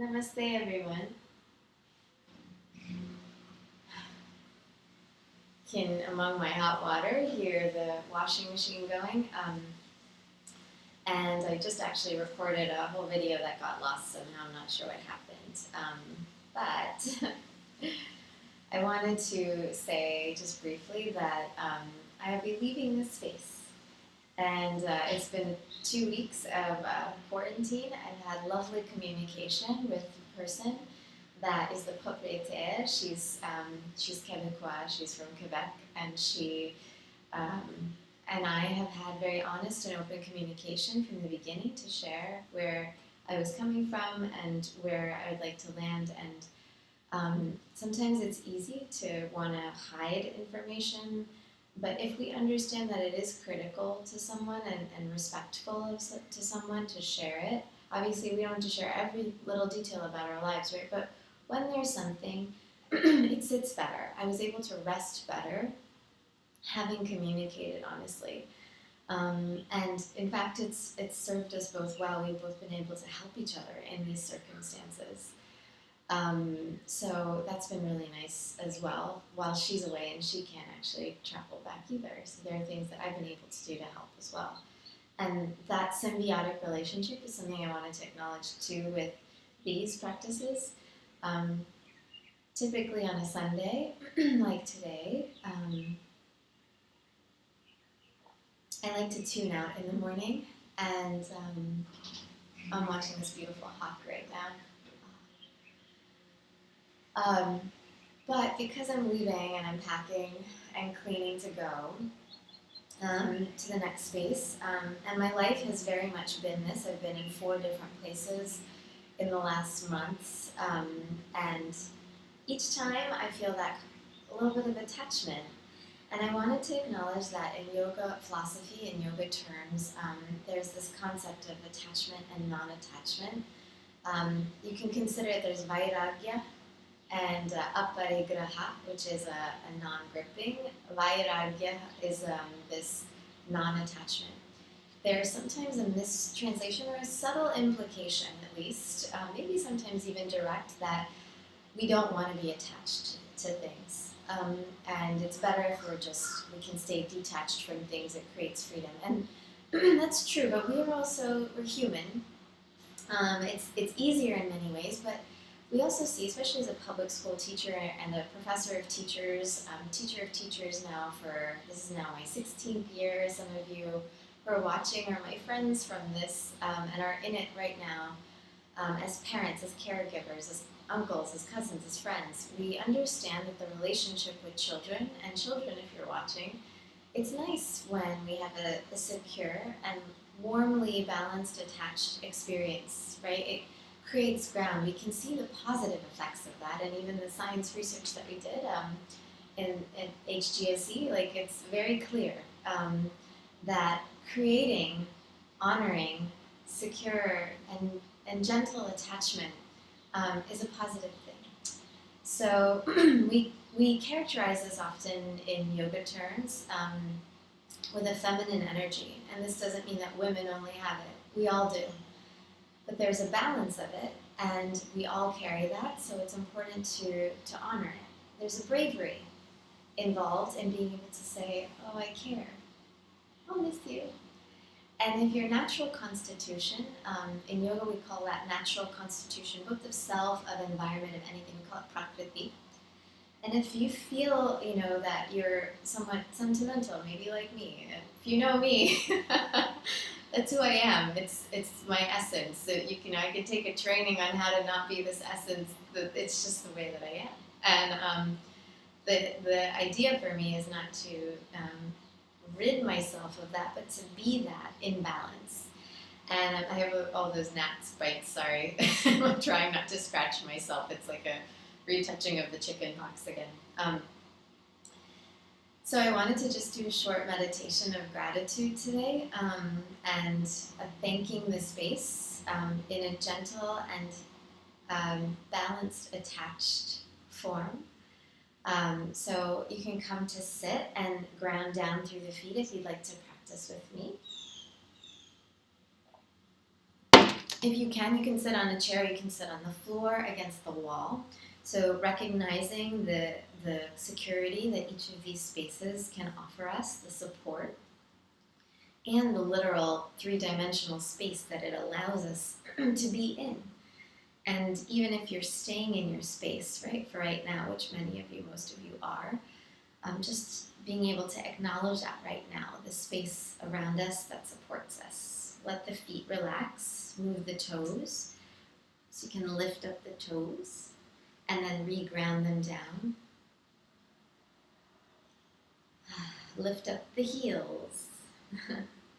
Namaste, everyone. Can, among my hot water, hear the washing machine going. And I just actually recorded a whole video that got lost somehow. I'm not sure what happened. But I wanted to say just briefly that I'll be leaving this space. And it's been 2 weeks of quarantine. I've had lovely communication with the person that is the propriétaire. She's Québécois. She's from Quebec, and she and I have had very honest and open communication from the beginning to share where I was coming from and where I would like to land. And sometimes it's easy to want to hide information, but if we understand that it is critical to someone and respectful to someone to share it, obviously we don't have to share every little detail about our lives, right? But when there's something, it sits better. I was able to rest better having communicated honestly. And in fact, it's served us both well. We've both been able to help each other in these circumstances. So that's been really nice as well, while she's away and she can't actually travel back either. So there are things that I've been able to do to help as well. And that symbiotic relationship is something I wanted to acknowledge too with these practices. Typically on a Sunday, like today, I like to tune out in the morning, and I'm watching this beautiful hawk right now. But because I'm leaving and I'm packing and cleaning to go to the next space, and my life has very much been this. I've been in 4 different places in the last months, and each time I feel that a little bit of attachment. And I wanted to acknowledge that in yoga philosophy, in yoga terms, there's this concept of attachment and non-attachment. You can consider it, there's vairagya and aparigraha, which is a non-gripping. Vairagya is this non-attachment. There's sometimes a mistranslation or a subtle implication, at least, maybe sometimes even direct, that we don't want to be attached to things. And it's better if we can stay detached from things. It creates freedom. And that's true, but we're human. It's easier in many ways, but we also see, especially as a public school teacher and a professor of teachers, teacher of teachers now this is now my 16th year. Some of you who are watching are my friends from this and are in it right now as parents, as caregivers, as uncles, as cousins, as friends. We understand that the relationship with children, and children if you're watching, it's nice when we have a secure and warmly balanced, attached experience, right? It creates ground. We can see the positive effects of that, and even the science research that we did in HGSE, like it's very clear that creating, honoring, secure, and gentle attachment is a positive thing. So we characterize this often in yoga terms with a feminine energy, and this doesn't mean that women only have it. We all do. But there's a balance of it, and we all carry that, so it's important to honor it. There's a bravery involved in being able to say, oh, I care. I'll miss you. And if your natural constitution, in yoga we call that natural constitution, both of self, of environment, of anything, we call it prakriti. And if you feel, that you're somewhat sentimental, maybe like me, if you know me, that's who I am. It's my essence. So I could take a training on how to not be this essence. It's just the way that I am. And the idea for me is not to rid myself of that, but to be that in balance. And I have all those gnats bites, sorry. I'm trying not to scratch myself. It's like a retouching of the chicken pox again. So I wanted to just do a short meditation of gratitude today, and thanking the space in a gentle and balanced, attached form. So you can come to sit and ground down through the feet if you'd like to practice with me. If you can sit on a chair, you can sit on the floor against the wall. So recognizing the security that each of these spaces can offer us, the support, and the literal three-dimensional space that it allows us to be in. And even if you're staying in your space, right, for right now, which many of you, most of you are, just being able to acknowledge that right now, the space around us that supports us. Let the feet relax, move the toes, so you can lift up the toes, and then re-ground them down. Lift up the heels,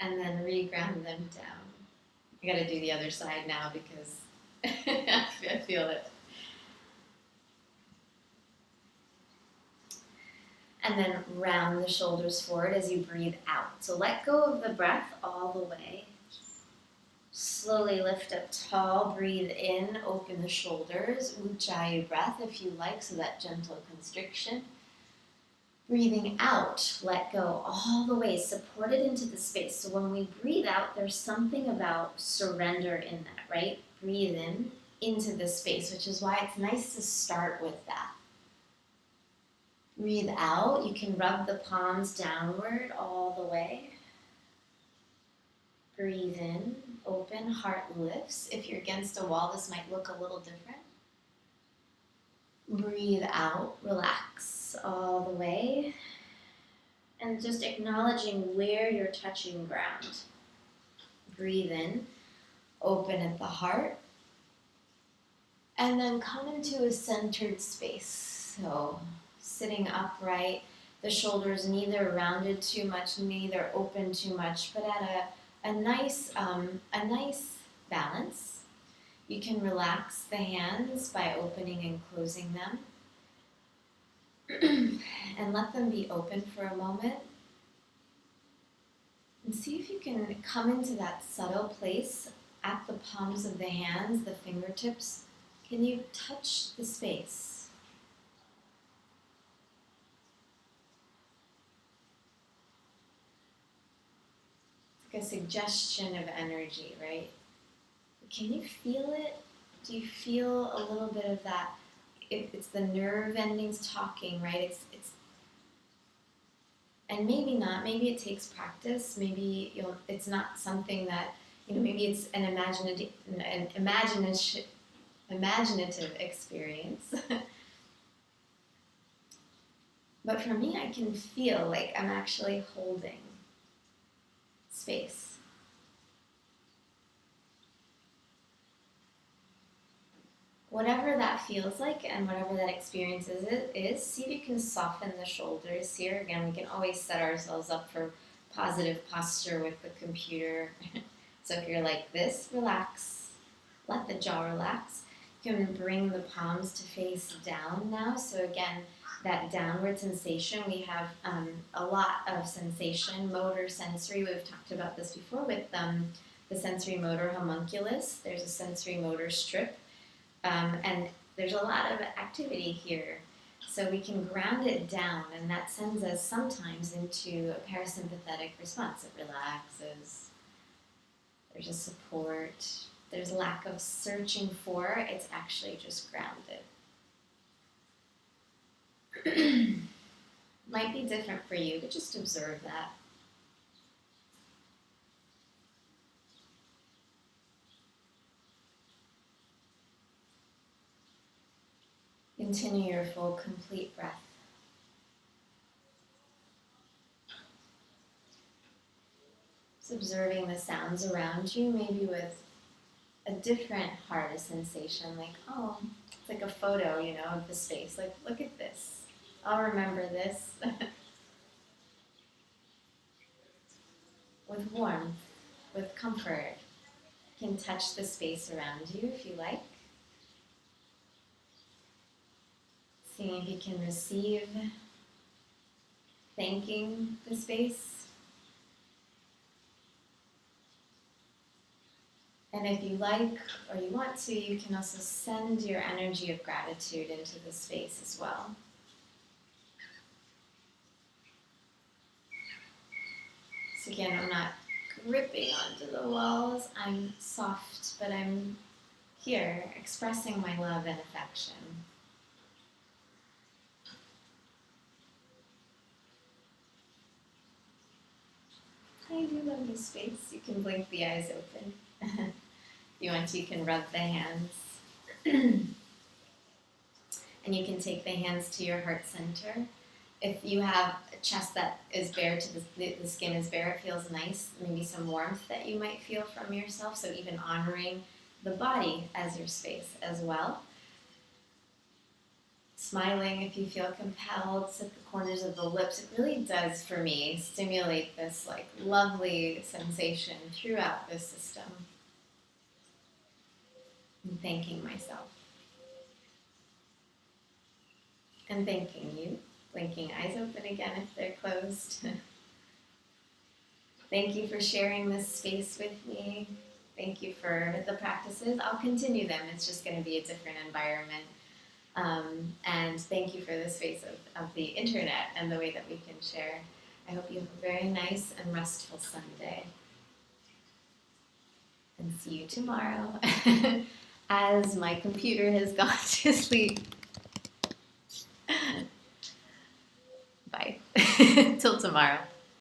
and then re-ground them down. I gotta do the other side now because I feel it. And then round the shoulders forward as you breathe out. So let go of the breath all the way. Slowly lift up tall, breathe in, open the shoulders, Ujjayi breath if you like, so that gentle constriction. Breathing out, let go all the way, supported into the space. So when we breathe out, there's something about surrender in that, right? Breathe in into the space, which is why it's nice to start with that. Breathe out, you can rub the palms downward all the way. Breathe in, open, heart lifts. If you're against a wall, this might look a little different. Breathe out, relax all the way. And just acknowledging where you're touching ground. Breathe in, open at the heart. And then come into a centered space. So sitting upright, the shoulders neither rounded too much, neither open too much, but at a nice balance. You can relax the hands by opening and closing them. And let them be open for a moment. And see if you can come into that subtle place at the palms of the hands, the fingertips. Can you touch the space? It's like a suggestion of energy, right? Can you feel it? Do you feel a little bit of that? It's the nerve endings talking, right? It's and maybe not. Maybe it takes practice. Maybe it's not something that maybe it's an imaginative experience. But for me, I can feel like I'm actually holding space. Whatever that feels like and whatever that experience is, see if you can soften the shoulders here. Again, we can always set ourselves up for positive posture with the computer. So if you're like this, relax. Let the jaw relax. You can bring the palms to face down now. So again, that downward sensation, we have a lot of sensation, motor, sensory. We've talked about this before with the sensory motor homunculus. There's a sensory motor strip. And there's a lot of activity here. So we can ground it down, and that sends us sometimes into a parasympathetic response. It relaxes. There's a support. There's a lack of searching for. It's actually just grounded. Might be different for you, but just observe that. Continue your full, complete breath. Just observing the sounds around you, maybe with a different heart sensation, like, oh, it's like a photo, of the space. Like, look at this. I'll remember this. With warmth, with comfort. You can touch the space around you if you like. Seeing if you can receive, thanking the space. And if you like or you want to, you can also send your energy of gratitude into the space as well. So again, I'm not gripping onto the walls. I'm soft, but I'm here expressing my love and affection. I do love this space. You can blink the eyes open. If you want to, you can rub the hands. And you can take the hands to your heart center. If you have a chest that is bare, the skin is bare, it feels nice. Maybe some warmth that you might feel from yourself. So even honoring the body as your space as well. Smiling if you feel compelled, at the corners of the lips. It really does, for me, stimulate this like lovely sensation throughout this system. And thanking myself. And thanking you. Blinking eyes open again if they're closed. Thank you for sharing this space with me. Thank you for the practices. I'll continue them. It's just going to be a different environment. And thank you for the space of the internet and the way that we can share. I hope you have a very nice and restful Sunday. And see you tomorrow as my computer has gone to sleep. Bye. Till tomorrow.